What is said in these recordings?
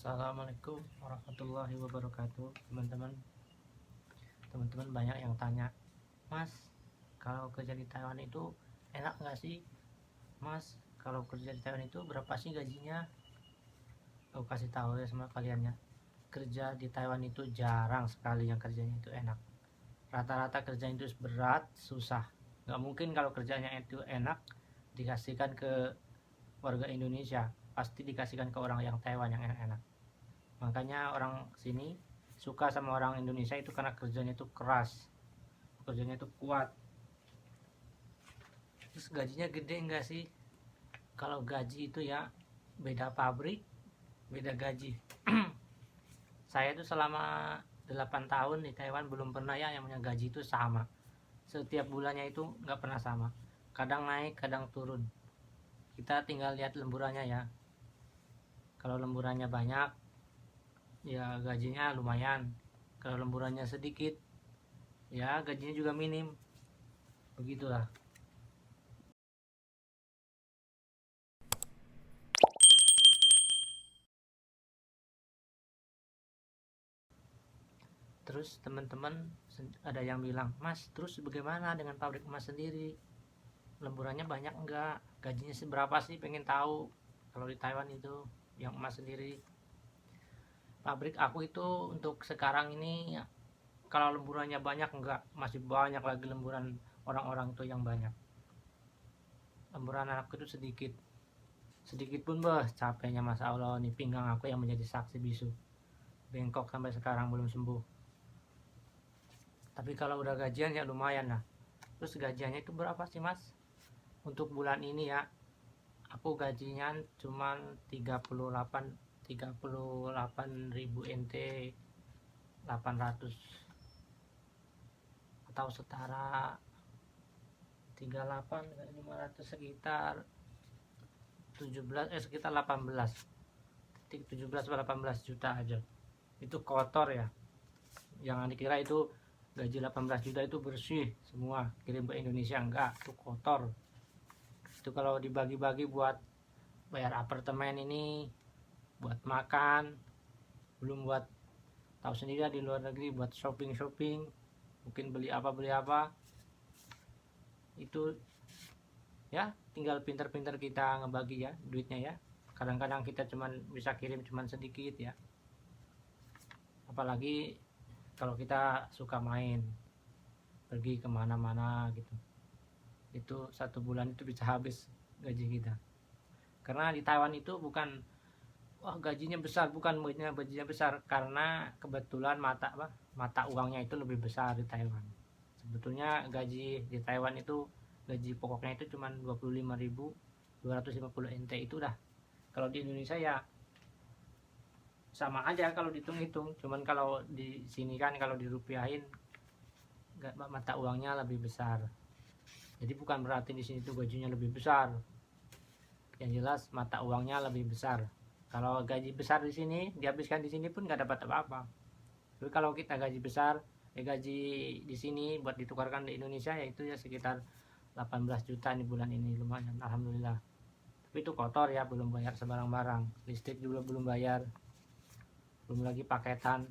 Assalamualaikum warahmatullahi wabarakatuh. Teman-teman banyak yang tanya, Mas, kalau kerja di Taiwan itu enak nggak sih? Mas, kalau kerja di Taiwan itu berapa sih gajinya? Aku kasih tahu ya sama kalian ya, kerja di Taiwan itu jarang sekali yang kerjanya itu enak. Rata-rata kerjanya itu berat, susah. Nggak mungkin kalau kerjanya itu enak dikasihkan ke warga Indonesia, pasti dikasihkan ke orang yang Taiwan yang enak. Makanya orang sini suka sama orang Indonesia itu karena kerjanya itu keras, kerjanya itu kuat. Terus gajinya gede enggak sih? Kalau gaji itu ya beda pabrik, beda gaji. Saya itu selama 8 tahun di Taiwan belum pernah ya yang punya gaji itu sama. Setiap bulannya itu nggak pernah sama. Kadang naik, kadang turun. Kita tinggal lihat lemburannya ya. Kalau lemburannya banyak, ya gajinya lumayan. Kalau lemburannya sedikit, ya gajinya juga minim. Begitulah. Terus teman-teman ada yang bilang, Mas, terus bagaimana dengan pabrik emas sendiri? Lemburannya banyak enggak? Gajinya seberapa sih? Pengen tahu. Kalau di Taiwan itu yang emas sendiri. Pabrik aku itu untuk sekarang ini kalau lemburannya banyak enggak? Masih banyak lagi lemburan orang-orang itu yang banyak. Lemburan anakku itu sedikit. Sedikit pun capeknya Mas Allah nih pinggang aku yang menjadi saksi bisu. Bengkok sampai sekarang belum sembuh. Tapi kalau udah gajian ya lumayan lah. Terus gajiannya itu berapa sih Mas? Untuk bulan ini ya, aku gajinya cuman 38.000 NT 800 atau setara 38.500 sekitar 18 juta aja. Itu kotor ya. Jangan dikira itu gaji 18 juta itu bersih semua kirim ke Indonesia, enggak, itu kotor. Itu kalau dibagi-bagi buat bayar apartemen ini, buat makan, belum buat tahu sendiri di luar negeri buat shopping mungkin beli apa itu ya tinggal pintar-pintar kita ngebagi ya duitnya ya. Kadang-kadang kita cuman bisa kirim cuman sedikit ya, apalagi kalau kita suka main pergi kemana-mana gitu, itu satu bulan itu bisa habis gaji kita. Karena di Taiwan itu bukan wah gajinya besar, bukan gajinya besar, karena kebetulan mata uangnya itu lebih besar di Taiwan. Sebetulnya gaji di Taiwan itu gaji pokoknya itu cuma 25.250 NT itu dah. Kalau di Indonesia ya sama aja kalau dihitung-hitung, cuman kalau di sini kan kalau dirupiahin mata uangnya lebih besar. Jadi bukan berarti di sini tuh gajinya lebih besar. Yang jelas mata uangnya lebih besar. Kalau gaji besar di sini dihabiskan di sini pun nggak dapat apa-apa. Tapi kalau kita gaji besar, gaji di sini buat ditukarkan di Indonesia yaitu ya sekitar 18 juta nih bulan ini, lumayan alhamdulillah. Tapi itu kotor ya, belum bayar sebarang-barang. Listrik juga belum bayar. Belum lagi paketan.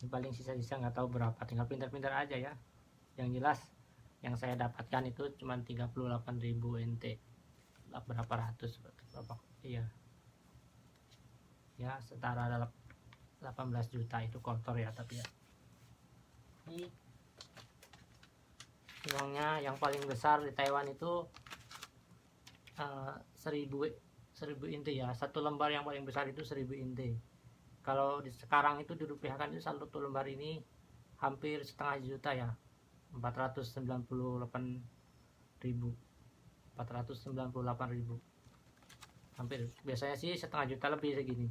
Ini paling sisa-sisa nggak tahu berapa, tinggal pintar-pintar aja ya. Yang jelas yang saya dapatkan itu cuma 38.000 NT. Berapa ratus berapa? Iya. Ya, setara 18 juta itu kotor ya, tapi ya. Ini uangnya yang paling besar di Taiwan itu 1000 inti ya. Satu lembar yang paling besar itu 1000 inti. Kalau di sekarang itu dirupiahkan itu satu lembar ini hampir setengah juta ya. 498.000. Hampir, biasanya sih setengah juta lebih segini,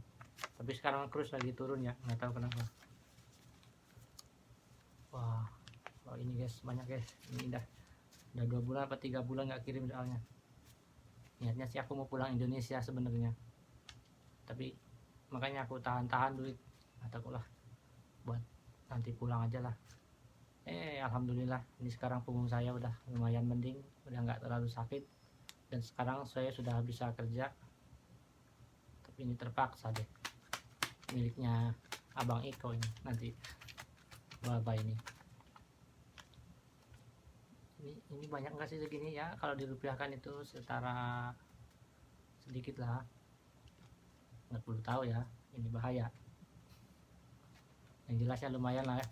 tapi sekarang terus lagi turun ya, nggak tahu kenapa. Wah, oh ini guys, banyak guys, ini udah 2 bulan atau 3 bulan nggak kirim soalnya. Niatnya sih aku mau pulang Indonesia sebenarnya, tapi makanya aku tahan-tahan duit, kataku lah buat nanti pulang aja lah. Alhamdulillah ini sekarang punggung saya udah lumayan mending, udah nggak terlalu sakit, dan sekarang saya sudah bisa kerja. Tapi ini terpaksa deh, miliknya Abang Iko ini nanti berapa ini banyak nggak sih segini ya, kalau dirupiahkan itu setara sedikit lah, nggak perlu tahu ya, ini bahaya. Yang jelas ya lumayan lah ya,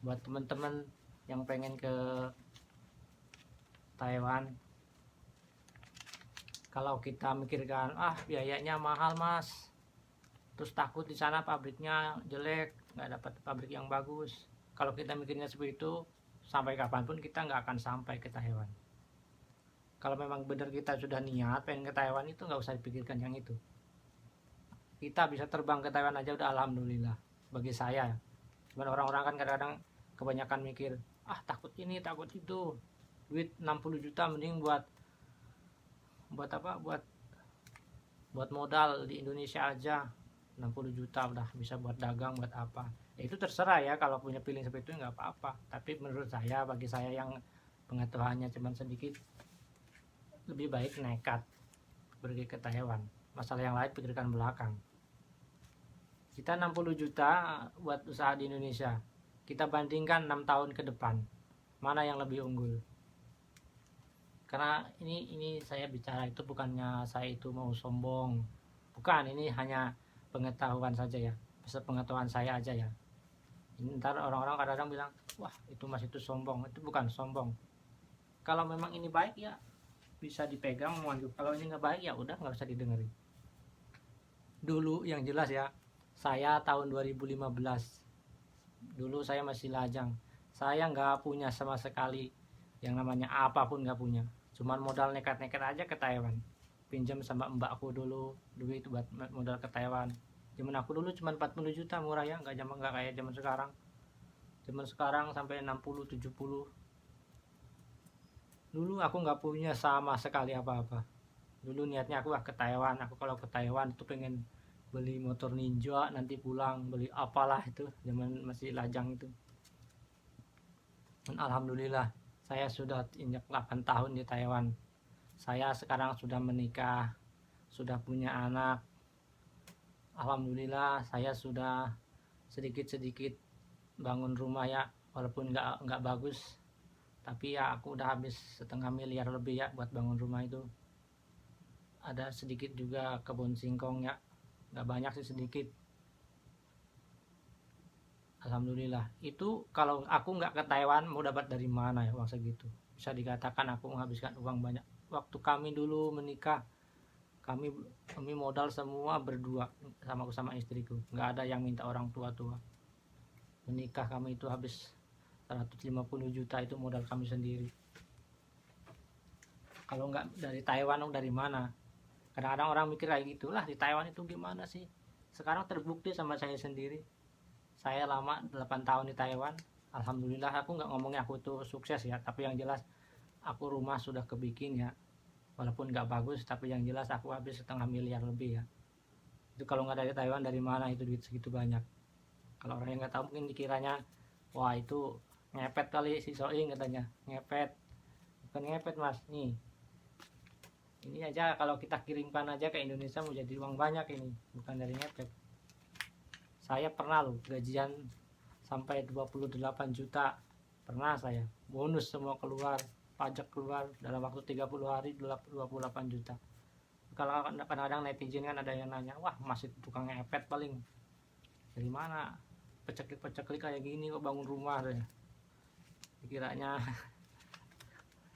buat teman-teman yang pengen ke Taiwan. Kalau kita mikirkan biayanya mahal mas, terus takut di sana pabriknya jelek, nggak dapat pabrik yang bagus. Kalau kita mikirnya seperti itu, sampai kapanpun kita nggak akan sampai ke Taiwan. Kalau memang benar kita sudah niat pengen ke Taiwan, itu nggak usah dipikirkan yang itu. Kita bisa terbang ke Taiwan aja udah alhamdulillah bagi saya. Cuman orang-orang kan kadang-kadang kebanyakan mikir, takut ini takut itu, duit 60 juta mending buat apa, buat modal di Indonesia aja. 60 juta udah bisa buat dagang, buat apa ya, itu terserah ya, kalau punya feeling seperti itu nggak apa-apa. Tapi menurut saya, bagi saya yang pengetahuannya cuma sedikit, lebih baik nekat pergi ke Taiwan. Masalah yang lain pikirkan belakang. Kita 60 juta buat usaha di Indonesia, kita bandingkan 6 tahun ke depan, mana yang lebih unggul. Karena ini saya bicara itu bukannya saya itu mau sombong, bukan, ini hanya pengetahuan saja ya, sepengetahuan saya aja ya. Ntar orang-orang kadang-kadang bilang, wah itu mas itu sombong. Itu bukan sombong. Kalau memang ini baik ya bisa dipegang, maju. Kalau ini nggak baik ya udah nggak usah didengerin. Dulu yang jelas ya, saya tahun 2015, dulu saya masih lajang, saya nggak punya sama sekali yang namanya apapun, nggak punya. Cuman modal nekat-nekat aja ke Taiwan, pinjam sama mbakku dulu duit buat modal ke Taiwan. Zaman aku dulu cuma 40 juta, murah ya, nggak kayak zaman sekarang. Zaman sekarang sampai 60-70. Dulu aku nggak punya sama sekali apa-apa. Dulu niatnya aku ke Taiwan. Aku kalau ke Taiwan itu pengen beli motor Ninja, nanti pulang beli apalah itu, zaman masih lajang itu. Dan alhamdulillah saya sudah injak 8 tahun di Taiwan. Saya sekarang sudah menikah, sudah punya anak. Alhamdulillah saya sudah sedikit-sedikit bangun rumah ya, walaupun nggak bagus, tapi ya aku udah habis 1,5 miliar lebih ya buat bangun rumah itu. Ada sedikit juga kebun singkong ya, nggak banyak sih, sedikit. Alhamdulillah. Itu kalau aku nggak ke Taiwan mau dapat dari mana ya uang segitu? Bisa dikatakan aku menghabiskan uang banyak. Waktu kami dulu menikah, kami modal semua berdua, sama istriku, nggak ada yang minta orang tua. Menikah kami itu habis 150 juta, itu modal kami sendiri. Kalau nggak dari Taiwan, dari mana? Kadang-kadang orang mikir kayak gitulah, di Taiwan itu gimana sih? Sekarang terbukti sama saya sendiri. Saya lama 8 tahun di Taiwan. Alhamdulillah, aku nggak ngomongnya aku tuh sukses ya, tapi yang jelas aku rumah sudah kebikin ya, walaupun nggak bagus, tapi yang jelas aku habis 1,5 miliar lebih ya. Itu kalau nggak dari Taiwan, dari mana itu duit segitu banyak? Kalau orang yang nggak tahu mungkin dikiranya, wah itu ngepet kali si Soing, katanya ngepet. Bukan ngepet mas, nih ini aja kalau kita kirimkan aja ke Indonesia mau jadi uang banyak, ini bukan dari ngepet. Saya pernah loh gajian sampai 28 juta, pernah saya, bonus semua keluar, pajak keluar dalam waktu 30 hari 28 juta. Kalau kadang-kadang netizen kan ada yang nanya, wah masih tukang ngepet paling, dari mana peceklik kayak gini kok bangun rumah ya. Dikiranya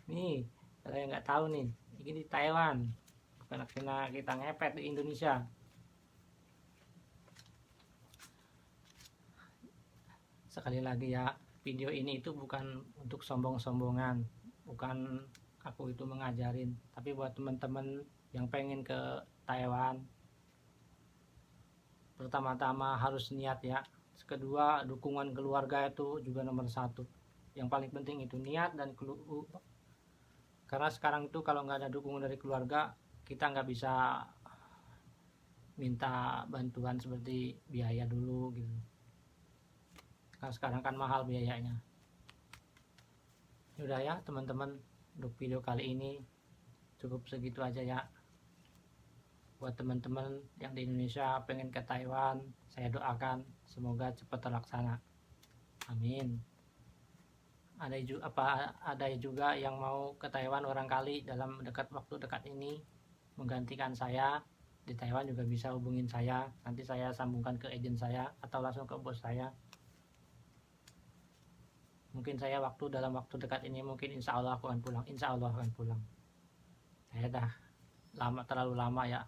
nih, kalau yang nggak tahu nih, ini di Taiwan, bukan kena kita ngepet di Indonesia. Sekali lagi ya, video ini itu bukan untuk sombong-sombongan, bukan aku itu mengajarin, tapi buat teman-teman yang pengen ke Taiwan, pertama-tama harus niat ya. Kedua, dukungan keluarga itu juga nomor 1. Yang paling penting itu niat dan karena sekarang itu kalau nggak ada dukungan dari keluarga, kita nggak bisa minta bantuan seperti biaya dulu gitu. Karena sekarang kan mahal biayanya. Udah ya teman-teman, untuk video kali ini cukup segitu aja ya. Buat teman-teman yang di Indonesia pengen ke Taiwan, saya doakan semoga cepat terlaksana, amin. Ada juga yang mau ke Taiwan barangkali dalam waktu dekat ini menggantikan saya di Taiwan, juga bisa hubungin saya, nanti saya sambungkan ke agen saya atau langsung ke bos saya. Mungkin saya dalam waktu dekat ini mungkin insya Allah aku akan pulang, insya Allah akan pulang. Saya dah terlalu lama ya,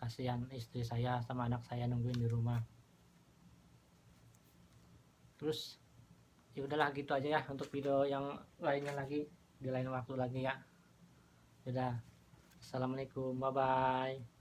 kasihan istri saya sama anak saya nungguin di rumah. Terus ya udahlah gitu aja ya, untuk video yang lainnya lagi di lain waktu lagi ya. Udah, assalamualaikum, bye bye.